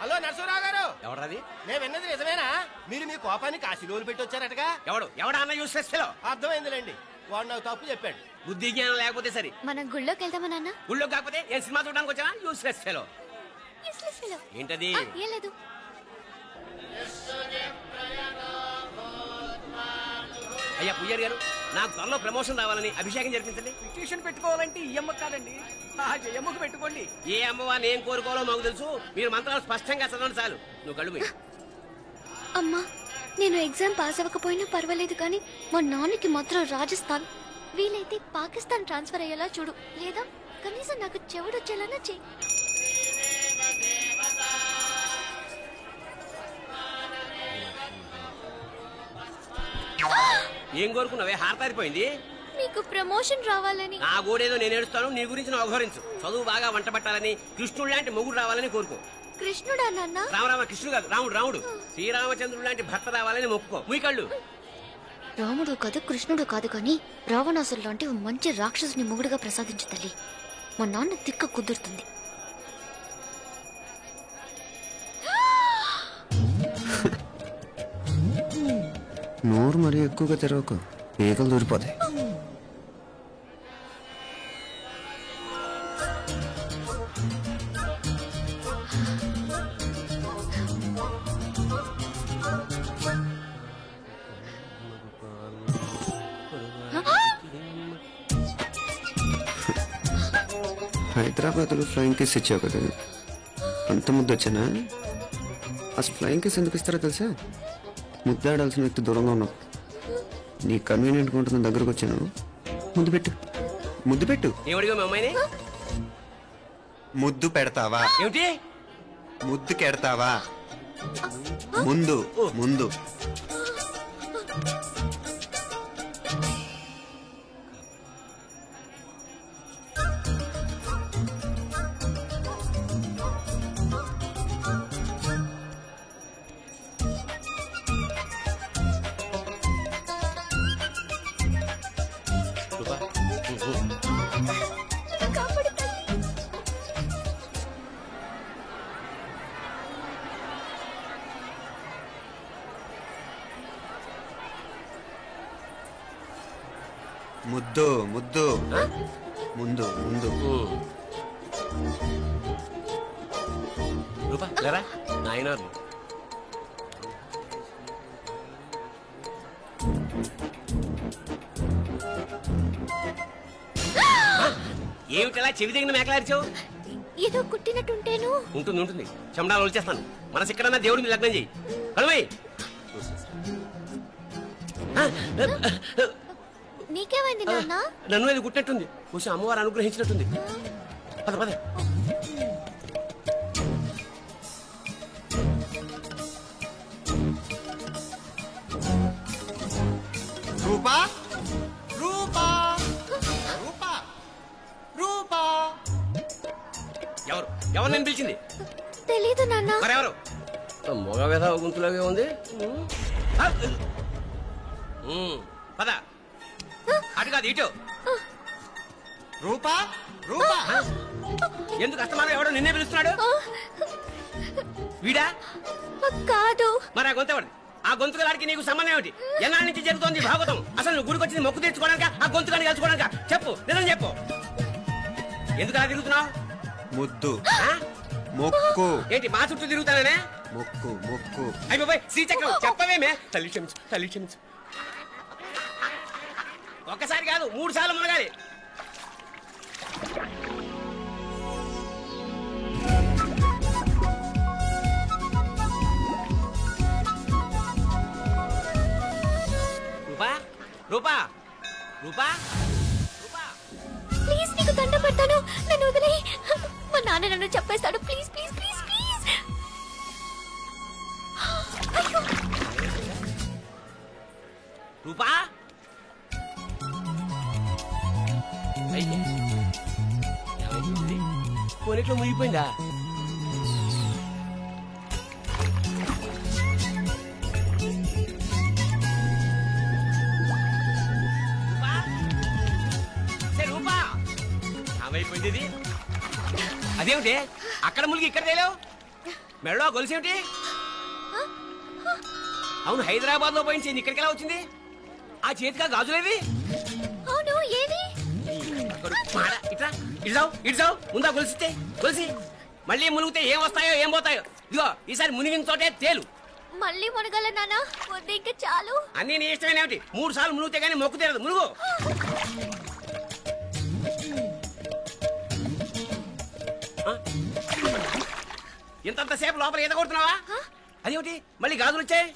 Hello Narasarao గారు. ఎవరది? నేను విన్నది నిజమేనా? మీరు మీ కోపాన్ని కాశీలోలు పెట్టి వచ్చారటగా. ఎవడా అన్న యూస్లెస్ ఫెలో? అర్థమైందిలేండి, వాడు నాకు తప్పు చెప్పాడు. బుద్ధి జ్ఞానం లేకపోతే సరే. మనం గుళ్ళోకి వెళ్దామా నాన్న? గుళ్ళో కాకపోతే ఏ సినిమా చూడడానికి వచ్చావా? Useless fellow. ఏంటది? ఏం లేదు. అయ్యా పుయ్యర్ గారు, నాకు త్వరలో ప్రమోషన్ రావాలని అభిషేకం జరిపించండి. పిటిషన్ పెట్టుకోవాలంటే ఈ అమ్మ కాదండి, ఆ జయమ్మకు పెట్టుకోండి. ఏ అమ్మవారిని ఏం కోరుకోవాలో మాకు తెలుసు. మీరు మంత్రాలు స్పష్టంగా చదవండి చాలు. నువ్వు కళ్ళు మూయి. అమ్మా, నేను ఎగ్జామ్ పాస్ అవ్వకపోయినా పర్వాలేదు, కానీ మా నాన్నకి మాత్రం రాజస్థాన్, వీలైతే పాకిస్తాన్ ట్రాన్స్ఫర్ అయ్యేలా చూడు, లేదా కనీసం నాకు చెవుడొచ్చేలానా చెయ్యి. ఏం కోరుకున్నావే? హారతారిపోయింది. మీకు ప్రమోషన్ రావాలని. నా గోడేదో నేను ఏడుస్తాను, నీ గురించి నువ్వు అవహరించు. చదువు బాగా వంట పట్టాలని, కృష్ణుడు లాంటి మొగుడు రావాలని కోరుకో. కృష్ణుడా నాన్న? రామరామ కృష్ణుడు కాదు, రాముడు. శ్రీరామచంద్రుడు లాంటి భర్త రావాలని మొక్కుకో. మీ కళ్ళు. రాముడు కాదు, కృష్ణుడు కాదు, కానీ రావణాసురు లాంటి మంచి రాక్షసుని మొగుడుగా ప్రసాదించు తల్లి. మా నాన్న తిక్క కుదురుతుంది. నోరు మరీ ఎక్కువగా తెరవకు, ఈకలు దూరిపోతాయి. హైదరాబాద్లో ఫ్లయింగ్ కేస్ ఇచ్చావు కదా, అంత ముద్దు వచ్చానా? అసలు ఫ్లయింగ్ కేస్ ఎందుకు ఇస్తారో తెలుసా? ముద్దాడాల్సిన వ్యక్తి దూరంగా ఉన్నావు. నీ కన్వీనియంట్గా ఉంటుంది, దగ్గరకు వచ్చాను. ముద్దు పెట్టు, ముద్దు పెట్టు. ఏమడిగా మీ అమ్మాయిని? ముద్దు పెడతావా? ఏమిటి? ముద్దు కెడతావా? ముందు ముందు. ముద్దు ముద్దు ముందు ముందు. రూపా లేరా నాయనారు. ఏమిటలా చెవి దగ్గర మేకలారిచావు? ఏదో కుట్టినట్టుంటేను. ఉంటుంది. చెమడాలు వచ్చేస్తాను. మనసు ఎక్కడన్నా దేవుడి మీద లగ్నం చేయి. కడుమై. నీకేమైంది నాన్న? నన్ను అది కుట్టినట్టుంది. కొంచెం అమ్మవారు అనుగ్రహించినట్టుంది. పద పద. రూపా రూపా రూపా రూపా. ఎవరు నేను పిలిచింది? తెలీదు నాన్న. మరెవరు? మగ వ్యధ గుంతులాగే ఉంది. పద. అటు కాదు ఇటు. రూపా రూపా. ఎందుకు అస్తమానం ఎవడో నిన్నే పిలుస్తున్నాడు? వీడా కాదు. మరి ఆ గొంతు ఆ గొంతుకలాడికి నీకు సంబంధం ఏమిటి? ఎన్నాళ్ళ నుంచి జరుగుతోంది భాగవతం? అసలు నువ్వు గుడికి వచ్చింది మొక్కు తీర్చుకోవడానికి, ఆ గొంతుకాన్ని కలుసుకోవడానికి? చెప్పు, నిజం చెప్పు. ఎందుకు అలా తిరుగుతున్నావు? ముద్దు మొక్కు. ఏంటి మా చుట్టూ తిరుగుతానే? మొక్కు మొక్కు. అయిపోయి శ్రీచక్రం చెప్పవేమే? తల్లి క్షమించు, తల్లి క్షమించు. ఒక్కసారి కాదు 3 సార్లు మునగాలి. రూపా రూపా రూపా రూపా, ప్లీజ్ నీకు దండం పెడతాను, నన్ను వదిలేయ్. మా నాన్న నన్ను చెప్పేస్తాడు. Please please please please. Roopa పోనీట్లో మునిగిపోయిందా? రూపా ఏమైపోయింది? అదేమిటి అక్కడ మునిగి ఇక్కడ తేలేవు? మెడలో గొలుసేమిటి? అవును, హైదరాబాద్ లో పోయించింది, ఇక్కడికి ఎలా వచ్చింది? ఆ చేతిగా గాజులేవి? అవును, ఏవి? ఇట్రా, ఇడ్సావు ముందా గొలిసితే గొలిసి మళ్ళీ మునిగితే ఏం వస్తాయో ఏం పోతాయో. ఇదిగో ఈసారి మునిగిన చోటే తేలు. మళ్ళీ మునగల నాన్న, వద్దు ఇంకా చాలు. అన్నీ నీ ఇష్టమేనేమిటి? 3 సార్లు మునిగితే గానీ మొక్కు తీరదు. మునుగు. ఇంతంతసేపు లోపల ఈత కొడుతున్నావా? అదేమిటి మళ్ళీ గాజులు వచ్చాయి?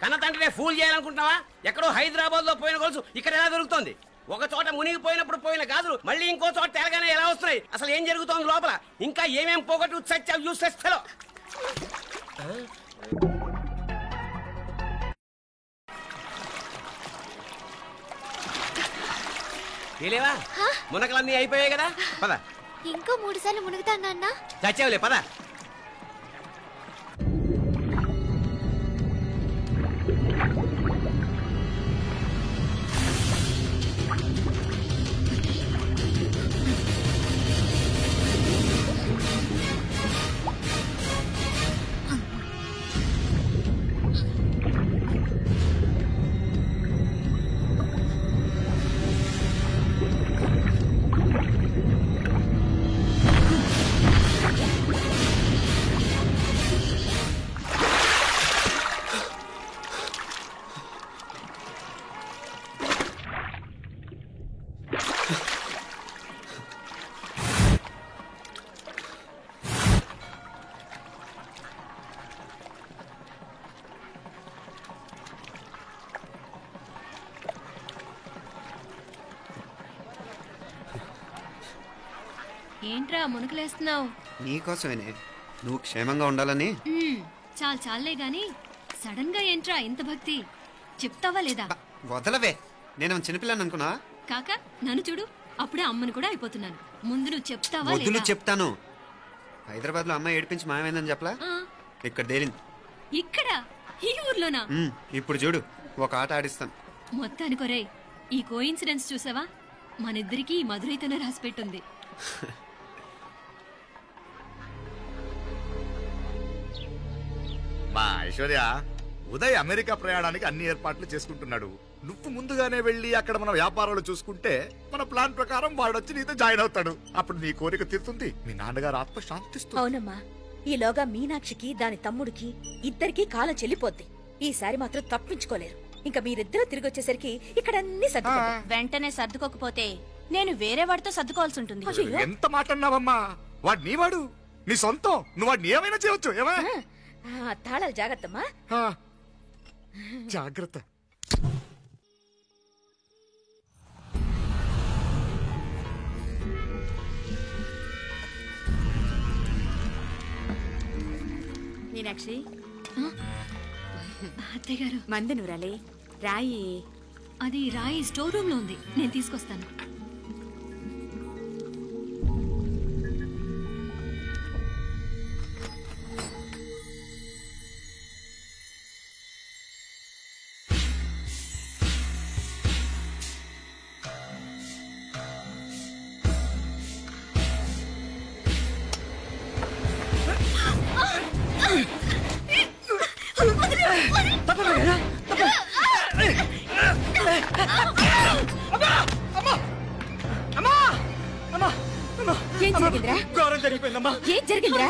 కన్న తండ్రినే ఫూల్ చేయాలనుకుంటున్నావా? ఎక్కడో హైదరాబాద్ లో పోయిన గొలుసు ఇక్కడ ఎలా దొరుకుతుంది? ఒక చోట మునిగిపోయినప్పుడు పోయిన గాజులు మళ్ళీ ఇంకో చోట తేలగానే ఎలా వస్తున్నాయి? అసలు ఏం జరుగుతోంది లోపల? ఇంకా ఏమేం పోగొట్టు సచ్చావు యూస్లెస్ ఫెలో. తెలియవా? మునకలన్నీ అయిపోయాయి కదా, పద. ఇంకో 3 సార్లు మునుగుతా నాన్న. చచ్చావులే, పద. ఏంట్రా మునుకులేస్తున్నావు? నీకోసమేనే, నువ్వు క్షేమంగా ఉండాలని. చాలే గాని సడన్ గా ఏంట్రా ఇంత భక్తి? చెప్తావా లేదా? వదలవే, నేను చిన్నపిల్లని అనుకున్నా. కాక నన్ను చూడు, అప్పుడే అమ్మని కూడా అయిపోతున్నాను. ముందు నువ్వు చెప్తావా వద్దు, లేదా? చెప్తాను. హైదరాబాద్ లో అమ్మాయి ఏడిపించి మాయమైందని చెప్పలా, ఇక్కడ తేలింది. ఇక్కడ ఈ ఊర్లోనా? ఇప్పుడు చూడు, ఒక ఆట ఆడిస్తాను. మొత్తానికి ఒరేయ్, ఈ కోయిన్సిడెన్స్ చూసావా? మనిద్దరికి ఈ మధురైతోనే రాసి పెట్టుంది. మా ఐశ్వర్య, ఉదయ్ అమెరికా ప్రయాణానికి అన్ని ఏర్పాట్లు చేసుకుంటున్నాడు. నువ్వు ముందుగానే వెళ్ళి అక్కడ మన వ్యాపారాలు చూసుకుంటే మన ప్లాన్ ప్రకారం వాడొచ్చి నీతో జాయిన్ అవుతాడు. అప్పుడు నీ కోరిక తీరుతుంది, మీ నాన్నగారు ఆత్మ శాంతిస్తుంది. అవునమ్మా, ఈలోగా మీనాక్షికి దాని తమ్ముడికి ఇద్దరికి కాలం చెల్లిపోద్ది. ఈసారి మాత్రం తప్పించుకోలేరు. ఇంకా మీరిద్దరూ తిరిగి వచ్చేసరికి ఇక్కడ అన్ని వెంటనే సర్దుకోకపోతే నేను వేరే వాడితో సర్దుకోవాల్సి ఉంటుంది. ఎంత మాట అన్నావమ్మా? వాడు నీ వాడు, నీ సొంతం. నువ్వు వాడిని ఏమైనా చేయవచ్చు. ఏమా తాళాలు జాగ్రత్తమ్మా. జాగ్రత్త. మీనాక్షి, అత్తయ్య గారు, మంది నూరాలే రాయి. అది రాయి స్టోర్ రూమ్ లో ఉంది, నేను తీసుకొస్తాను. ఏం జరిగిందిరా? ఘోరం జరిగిపోయిందమ్మా. ఏం జరిగిందిరా?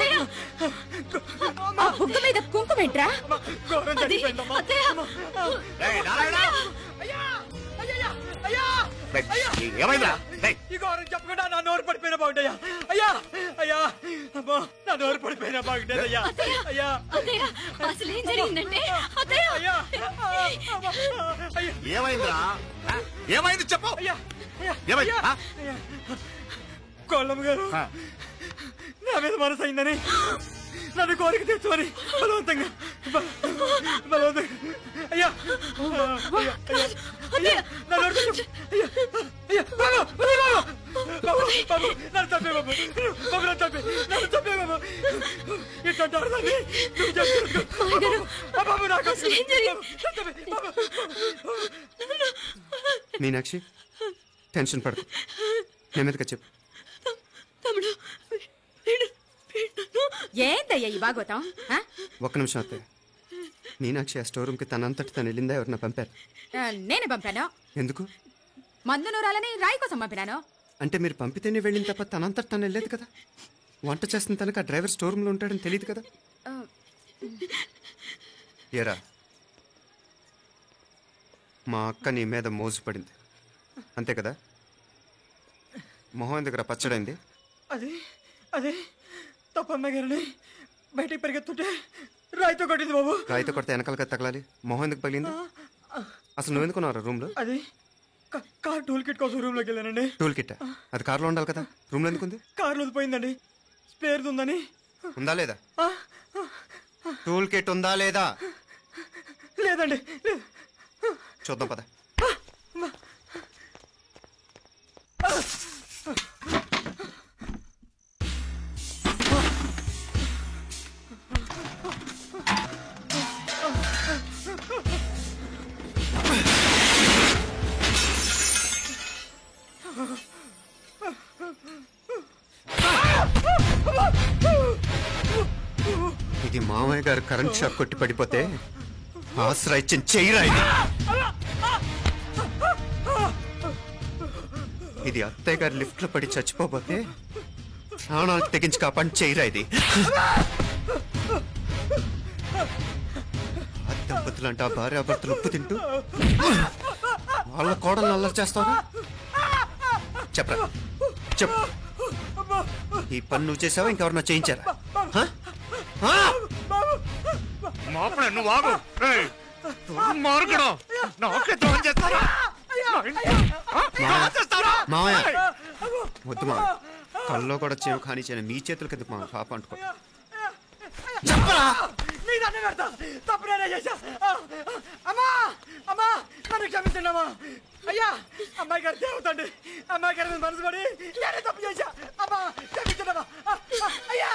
ఆ బుగ్గ మీద కుంకుమేంట్రా? ఘోరం జరిగిపోయిందమ్మా. ఏమైందా? ఈ ఘోరం చెప్పకుండా నా నోరు పడిపోయినా బాగుంటాయా? అయ్యా, అయ్యా, అమ్మా, నా నోరు పడిపోయినా బాగుండేదయ్యా. అయ్యా, అసలు ఏం జరిగిందంటే అయ్యా, ఏమైందిరా? ఏమైంది చెప్పు. ఏమైంది? కోళ్ళమ్మ గారు నా మీద మనసు అయిందని నన్ను కోరిక తెచ్చుకొని బలవంతంగా అయ్యా, నన్ను చంపే బాబు, నన్ను చంపే బాబు. ఇట్లా బాబు నాకు మీనాక్షి, టెన్షన్ పడకు, నెమ్మదిగా చెప్పు. తమ్ముడు ఏందయ్యా ఈ బాగోతాం ఆ? ఒక్క నిమిషం అత్తయ్య. మీనాక్షి ఆ స్టోర్ రూమ్కి తనంతటి తను వెళ్ళిందా ఎవరన్నా పంపారు? నేనే పంపాను. ఎందుకు? మందు నూరాలని రాయి కోసం పంపినాను. అంటే మీరు పంపితేనే వెళ్ళింది తప్ప తనంతటి తను వెళ్ళలేదు కదా. వంట చేస్తున్న తనకు ఆ డ్రైవర్ స్టోర్ రూమ్లో ఉంటాడని తెలియదు కదా. ఏరా, మా అక్క నీ మీద మోజు పడింది అంతే కదా. మొహం దగ్గర పచ్చడైంది. అదే తప్పమ్మ గారిని బయటికి పరిగెత్తుంటే రాయితో కొట్టింది బాబు. రాయితో కొడితే వెనకాలగా తగలాలి. మొహం ఎందుకు పగిలింది? అసలు నువ్వు ఎందుకున్నావు రూమ్లో? అది కార్ టూల్ కిట్ కోసం రూమ్ లోకి వెళ్ళానండి. టూల్ కిట్ అది కార్లో ఉండాలి కదా, రూమ్లో ఎందుకుంది? కార్లో పోయిందండి, స్పేర్ ఉందని. ఉందా లేదా? టూల్ కిట్ ఉందా లేదా? లేదండి. చూద్దాం పద. ఇది మామయ్య గారు కరెంట్ షాక్ కొట్టి పడిపోతే ఆసరా ఇచ్చిన చెయ్యిరా ఇది. ఇది అత్తయ్య గారు లిఫ్ట్ లో పడి చచ్చిపోతే ప్రాణాలు తెగించి కాపాడి చెయ్యిరా ఇది. దంపతులంటే ఆ భార్యాభర్తలు ఉప్పు తింటూ వాళ్ళ కోడలు అల్లరి చేస్తావా? చెప్పరా, చెప్పు. ఈ పని నువ్వు చేసావా ఇంకెవరన్నా చేయించారా? నువ్వు ఆగు. మావయ్య వద్దు మా కల్లో కూడా చేవు కానీ చేయను. మీ చేతులు కింద మా పాప అంటుకో. చెప్పరా, తప్పు నేనే చేశా. అమ్మా అమ్మా నన్ను క్షమించండి అమ్మా. అయ్యా, అమ్మాయి గారు దేవతండి. అమ్మాయి గారి మీద మనసు పడి నేనే తప్పు చేశా. అమ్మా క్షమించండి అమ్మా. అయ్యా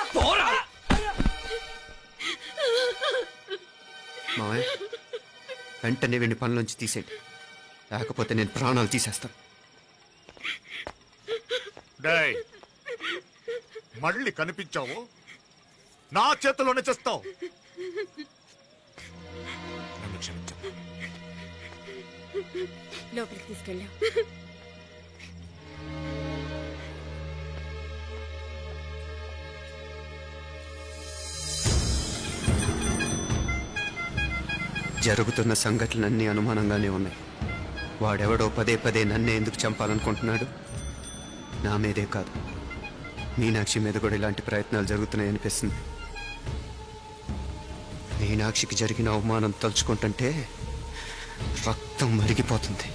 మావయ్య వెంటనే వీడిని పనిలోంచి తీసేయండి, లేకపోతే నేను ప్రాణాలు తీసేస్తాను. మళ్ళీ కనిపించావు నా చేతిలోనే చేస్తావు. నన్ను క్షమించు. లోపలికి తీసుకెళ్ళా. జరుగుతున్న సంఘటనలన్నీ అనుమానంగానే ఉన్నాయి. వాడెవడో పదే పదే నన్నే ఎందుకు చంపాలనుకుంటున్నాడు? నా మీదే కాదు, మీనాక్షి మీద కూడా ఇలాంటి ప్రయత్నాలు జరుగుతున్నాయి అనిపిస్తుంది. మీనాక్షికి జరిగిన అవమానం తలుచుకుంటుంటే రక్తం మరిగిపోతుంది.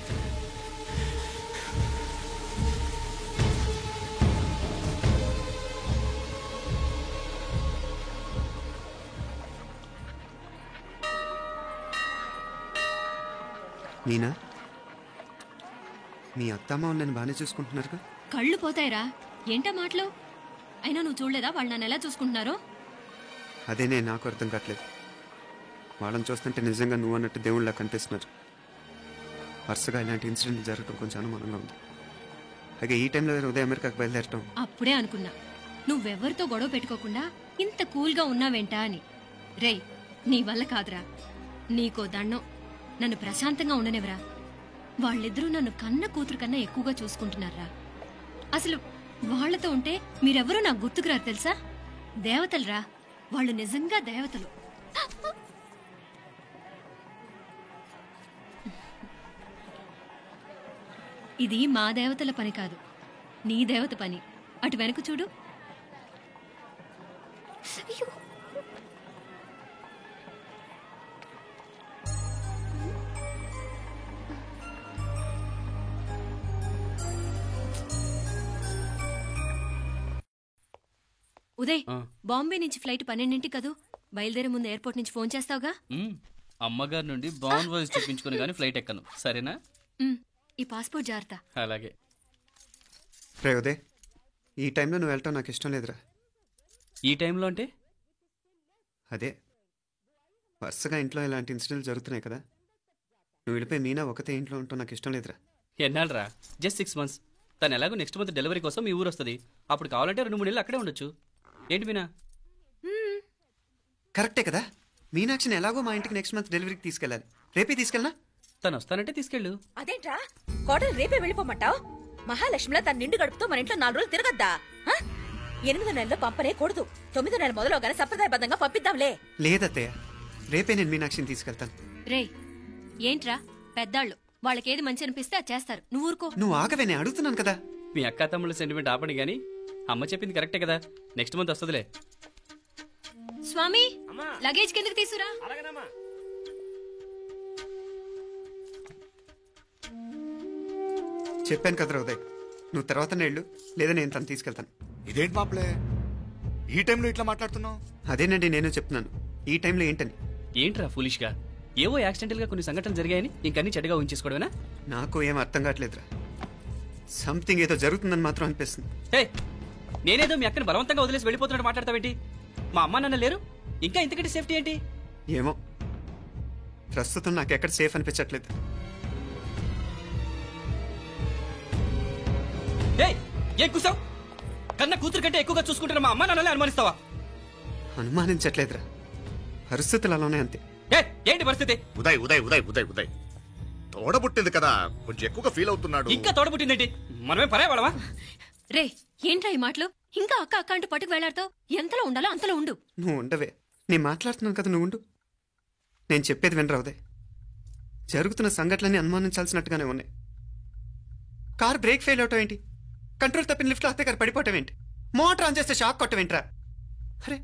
మీనా, మీ అత్తమ్మ నన్ను బాగానే చూసుకుంటున్నారుగా? కళ్ళు పోతాయిరా, ఏంటా మాటలు? అయినా నువ్వు చూడలేదా వాళ్ళు నన్ను ఎలా చూసుకుంటున్నారో? అదేనే నాకు అర్థం కావట్లేదు. వాళ్ళని చూస్తుంటే నిజంగా నువ్వు అన్నట్టు దేవుళ్ళ కనిపిస్తున్నారు. వరుసగా ఇలాంటి ఇన్సిడెంట్లు జరగడం కొంచెం అనుమానంగా ఉంది. అలాగే ఈ టైంలో ఉదయం అమెరికాకు బయలుదేరటం. అప్పుడే అనుకున్నా నువ్వెవరితో గొడవ పెట్టుకోకుండా ఇంత కూల్గా ఉన్నావేంటా అని. రేయ్, నీ వల్ల కాదురా. నీకో దండం, నన్ను ప్రశాంతంగా ఉండనివరా. వాళ్ళిద్దరూ నన్ను కన్న కూతురు కన్నా ఎక్కువగా చూసుకుంటున్నారా. అసలు వాళ్లతో ఉంటే మీరెవరూ నాకు గుర్తుకురారు తెలుసా? దేవతలరా వాళ్ళు, నిజంగా దేవతలు. ఇది మా దేవతల పని కాదు, నీ దేవత పని. అటు వెనక చూడు. ఉదయ్, బాంబే నుంచి ఫ్లైట్ 12 కదూ. బయలుదేరే ముందు ఎయిర్పోర్ట్ నుంచి ఫోన్ చేస్తావుగా? అమ్మగారి నుండి బాండ్ వాయిస్ చెప్పించుకుని కానీ ఫ్లైట్ ఎక్కను, సరేనా? ఈ పాస్పోర్ట్ జాగ్రత్త. అలాగే. రే ఉదయ్, ఈ టైంలో నువ్వు వెళ్ళటం నాకు ఇష్టం లేదురా. ఈ టైంలో అంటే? అదే వరుసగా ఇంట్లో ఇలాంటి ఇన్సిడెంట్లు జరుగుతున్నాయి కదా. నువ్వు వెళ్ళిపోయి మీనా ఒకతే ఇంట్లో ఉంటావు నాకు ఇష్టం లేదురా. ఎన్నాళ్ళరా? Just 6 months. తను ఎలాగో నెక్స్ట్ మంత్ డెలివరీ కోసం మీ ఊరు వస్తుంది. అప్పుడు కావాలంటే 2-3 నెలలు అక్కడే ఉండొచ్చు. ఏంటి మీనా? కరెక్టే కదా, మీనాక్షిని ఎలాగో మా ఇంటికి నెక్స్ట్ మంత్ డెలివరీకి తీసుకెళ్ళాలి. రేపే తీసుకెళ్ళనా? తను వస్తానంటే తీసుకెళ్ళు. అదేంట్రా కోడలు రేపే వెళ్ళిపోమంటావు? మహాలక్ష్మిలా తన నిండు గడుపుతో మన ఇంట్లో 4 రోజులు తిరగద్దా? 8వ నెలలో పంపనే కూడదు. 9వ నెల మొదలుగానే సంప్రదాయబద్ధంగా పంపిద్దాంలే. లేదత్తయ్య, రేపే నేను మీనాక్షిని తీసుకెళ్తాను. రే ఏంట్రా పెద్దాళ్ళు, వాళ్ళకేది మంచి అనిపిస్తే అది చేస్తారు. నువ్వు ఊరుకో. నువ్వు ఆగవే, నేను అడుగుతున్నాను కదా. మీ అక్క తమ్ముళ్ళ సెంటిమెంట్ ఆపండి గానీ అమ్మ చెప్పింది కరెక్టే కదా, నెక్స్ట్ మంత్ వస్తుందిలే. స్వామి లగేజ్ కిందకి తీసురా. చెప్పాను కదరా ఉదయ్, నువ్వు తర్వాత నేళ్ళు లేదా నేను తను తీసుకెళ్తాను. ఇదేంటి మాప్లే ఈ టైంలో ఇట్లా మాట్లాడుతున్నావు? అదేనండి నేను చెప్తున్నాను, ఈ టైంలో ఏంటని. ఏంట్రా ఫులిష్ గా ఏవో యాక్సిడెంటల్ గా కొన్ని సంఘటనలు జరిగాయని ఇంకన్నీ చెడ్డగా ఉంచేసుకోవడమేనా? నాకు ఏం అర్థం కావట్లేదురా, సంథింగ్ ఏదో జరుగుతుందని మాత్రం అనిపిస్తుంది. హే, నేనేదో మీ అక్కని బలవంతంగా వదిలేసి వెళ్ళిపోతున్నట్టు మాట్లాడతావేంటి? మా అమ్మ నాన్న లేరు, ఇంకా ఇంతకంటే సేఫ్టీ ఏంటి? ఏమో, ప్రస్తుతం నాకెక్కడ సేఫ్ అనిపించట్లేదు. ఏం కూసావు? కన్నా కూతురు కంటే ఎక్కువగా చూసుకుంటున్న మా అమ్మ నాన్నలే అనుమానిస్తావా? అనుమానించట్లేదురా, పరిస్థితులు అలానే అంతే. ఏంటి పరిస్థితి? ఉదయ్ ఉదయ్ ఉదయ్ ఉదయ్ ఉదయ్ తోడబుట్టింది కదా, కొంచెం ఎక్కువగా ఫీల్ అవుతున్నాడు. ఇంకా తోడబుట్టిందేంటి? మనమే పరాయవాడమా? రే ఏంట్రా ఈ మాటలు? ఇంకా అక్క అక్క అంటూ పట్టుకు వెళ్లాడుతావు. ఎంతలో ఉండాలో అంతలో ఉండు. నువ్వు ఉండవే, నేను మాట్లాడుతున్నాను కదా, నువ్వు ఉండు. నేను చెప్పేది వినరా ఉదయ్, జరుగుతున్న సంఘటనలన్నీ అనుమానించాల్సినట్టుగానే ఉన్నాయి. కార్ బ్రేక్ ఫెయిల్ అవటం ఏంటి, కంట్రోల్ తప్పిన లిఫ్ట్లో అత్తే గారు పడిపోవటం ఏంటి, మోటార్ ఆన్ చేస్తే షాక్ కొట్టం ఏంట్రా? అరే,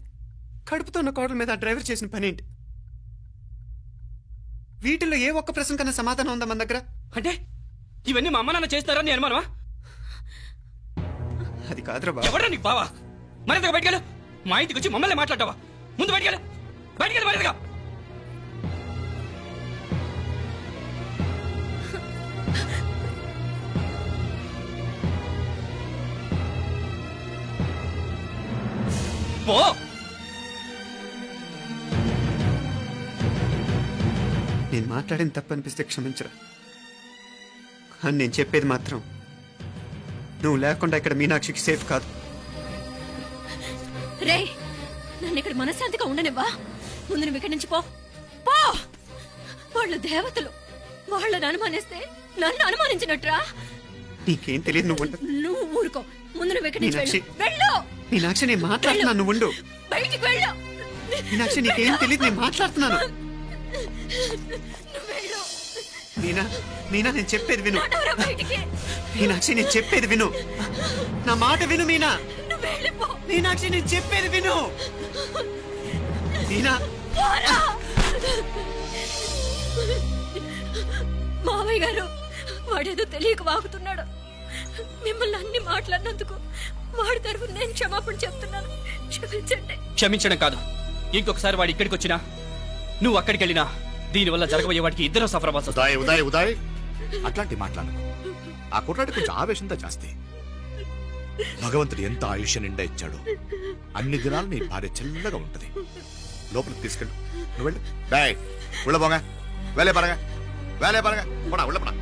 కడుపుతో ఉన్న కోడల మీద ఆ డ్రైవర్ చేసిన పని ఏంటి? వీటిల్లో ఏ ఒక్క ప్రశ్న కన్నా సమాధానం ఉందా మన దగ్గర? అంటే ఇవన్నీ మా అమ్మ నాన్న చేస్తారని నేను అనుమానమా? అది కాదురా బాబు. ఎవరా నీకు బావా? మరింతగా బయటకెళ్ళు. మా ఇంటికి వచ్చి మమ్మల్ని మాట్లాడతావా? ముందు బయటకెళ్ళు, బయటకెళ్ళు మరింతగా. పో. నేను మాట్లాడిన తప్పు అనిపిస్తే క్షమించరా, కానీ నేను చెప్పేది మాత్రం నువ్వు లేకుండా ఇక్కడ మీనాక్షికి సేఫ్ కాదు. రే నన్ను ఇక్కడ మనశ్శాంతిగా ఉండనివ్వా. ముందు నువ్వు ఇక్కడి నుంచి పో. పో. వాళ్ళు దేవతలు, వాళ్ళని అనుమానిస్తే నన్ను అనుమానించినట్రా. నీకేం తెలియదు, నువ్వు ఉండు. నువ్వు ఊరుకో. ముందు నువ్వు ఇక్కడి నుంచి మీనాక్షి, వెళ్ళు. మీనాక్షి నేను మాట్లాడుతున్నాను, నువ్వు ఉండు. బయటికి వెళ్ళు. మీనాక్షి నీకేం తెలియదు, నేను మాట్లాడుతున్నాను. మీనా, మీనా నేను చెప్పేది విను. మీనాక్షి నేను చెప్పేది విను, నా మాట విను మీనా. మీనాక్షి నేను చెప్పేది విను. మీనా. మావయ్య గారు వాడేదో తెలియక వాగుతున్నాడు. మిమ్మల్ని అన్ని మాట్లాడినందుకు వాడి తరఫున నేను క్షమాపణ చెప్తున్నాను. క్షమించండి. క్షమించడం కాదు, ఇంకొకసారి వాడు ఇక్కడికి వచ్చినా నువ్వు అక్కడికి వెళ్ళినా దీనివల్ల జరగబోయే వాడికి ఇద్దరు సఫర్ అవ్వాల్సి వస్తుంది. ఉదయ్ ఉదయ్ ఉదయ్ అట్లాంటి మాట్లాడు. ఆ కుట్రాడి కొంచెం ఆవేశంతో జాస్తి. భగవంతుడు ఎంత ఆయుష్య నిండా ఇచ్చాడు, అన్ని దినాలు నీ భార్య చల్లగా ఉంటది. లోపలికి తీసుకెళ్ళు, నువ్వు వెళ్ళు. బాయ్ ఉళ్ళ పోగా, వేలే పరగా, వేలే పరగా, పోనా ఉళ్ళ పోనా.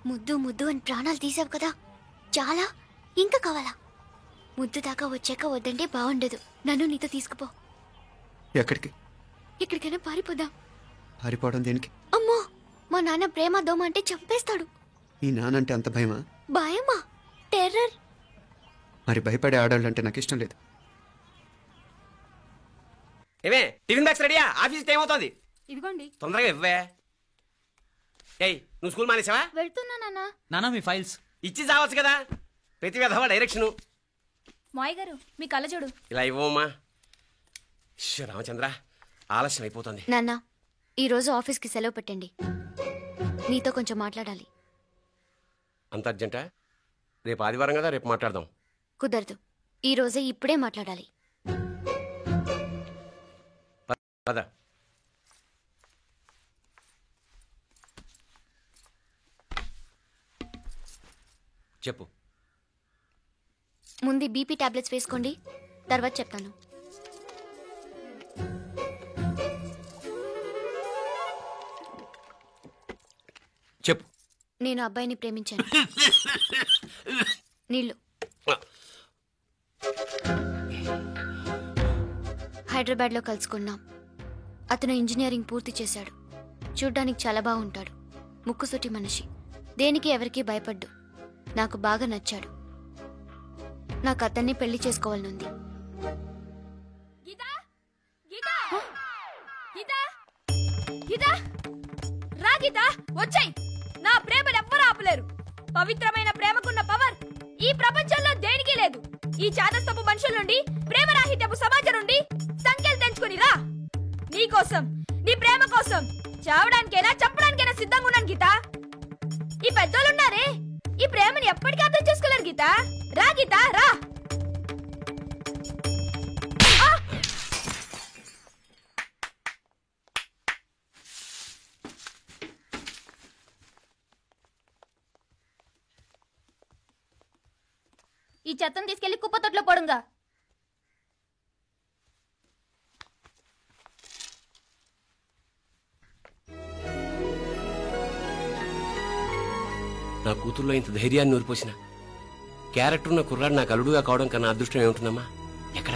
ముద్దు ముద్దు అని ప్రాణాలు తీసావు కదా, చాలా ఇంకా కావాలా? ముద్దు దాకా వచ్చాక వద్దంటే బాగుండదు. నన్ను నీతో తీసుకుపో. ఎక్కడికి? ఎక్కడికైనా పారిపోదాం. పారిపోవడం దేనికి? అమ్మో, మా నాన్న ప్రేమ దోమ అంటే చంపేస్తాడు. మీ నానంటే అంత భయమా? భయమా? టెర్రర్. మరి భయపడే ఆడాలంటే నాకు ఇష్టం లేదు. ఏమే టిఫిన్ బ్యాగ్స్ రెడీయా? ఆఫీస్ టైం అవుతుంది. ఇదిగోండి. తొందరగా ఇవ్వే. ఏయ్ నువ్వు స్కూల్ మానేసావా? వెళ్తున్నా నాన్న. నానా మీ ఫైల్స్ ఇచ్చి చావచ్చు కదా, ప్రతి విధవా డైరెక్షను. మాయ్ గారు మీ కళ్ళజోడు. ఇలా ఇవ్వమ్మా. రామచంద్ర ఆలస్యం అయిపోతుంది. నాన్న ఈరోజు ఆఫీస్కి సెలవు పెట్టండి, నీతో కొంచెం మాట్లాడాలి. అంత అర్జెంటా? రేపు ఆదివారం కదా, రేపు మాట్లాడదాం. కుదరదు, ఈరోజే ఇప్పుడే మాట్లాడాలి. పద. చెప్పు. ముందు బీపీ టాబ్లెట్స్ వేసుకోండి, తర్వాత చెప్తాను. చెప్పు. నేను అబ్బాయిని ప్రేమించాను. నీళ్ళు. హైదరాబాద్లో కలుసుకున్నాం. అతను ఇంజనీరింగ్ పూర్తి చేశాడు. చూడ్డానికి చాలా బాగుంటాడు. ముక్కుసూటి మనిషి, దేనికి ఎవరికీ భయపడ్డు. నాకు బాగా నచ్చాడు. నాకు అతన్ని పెళ్లి చేసుకోవాలనుంది. వచ్చాయి. నా ప్రేమను ఎవ్వరూ ఆపలేరు. పవిత్రమైన ప్రేమకున్న పవర్ ఈ ప్రపంచంలో దేనికి లేదు. ఈ చాదస్తపు మనుషుల నుండి, ప్రేమరాహిత్యపు సమాజం నుండి సంఖ్యలు తెంచుకుని రా. నీ కోసం, నీ ప్రేమ కోసం చావడానికైనా చంపడానికైనా సిద్ధంగా ఉన్నాను గీత. ఈ పెద్దోళ్ళున్నారే, ఈ ప్రేమని ఎప్పటికీ అర్థం చేసుకోలేరు గీత. రా గీత రా. ఈ చెత్తను తీసుకెళ్లి కుప్పతొట్లో పోడుంగా. నా కూతుర్లో ఇంత ధైర్యాన్ని నూరిపోసిన క్యారెక్టర్ ఉన్న కుర్రాడు నాకు అల్లుడుగా కావడం కన్నా అదృష్టం ఏముంటుందమ్మా? ఎక్కడ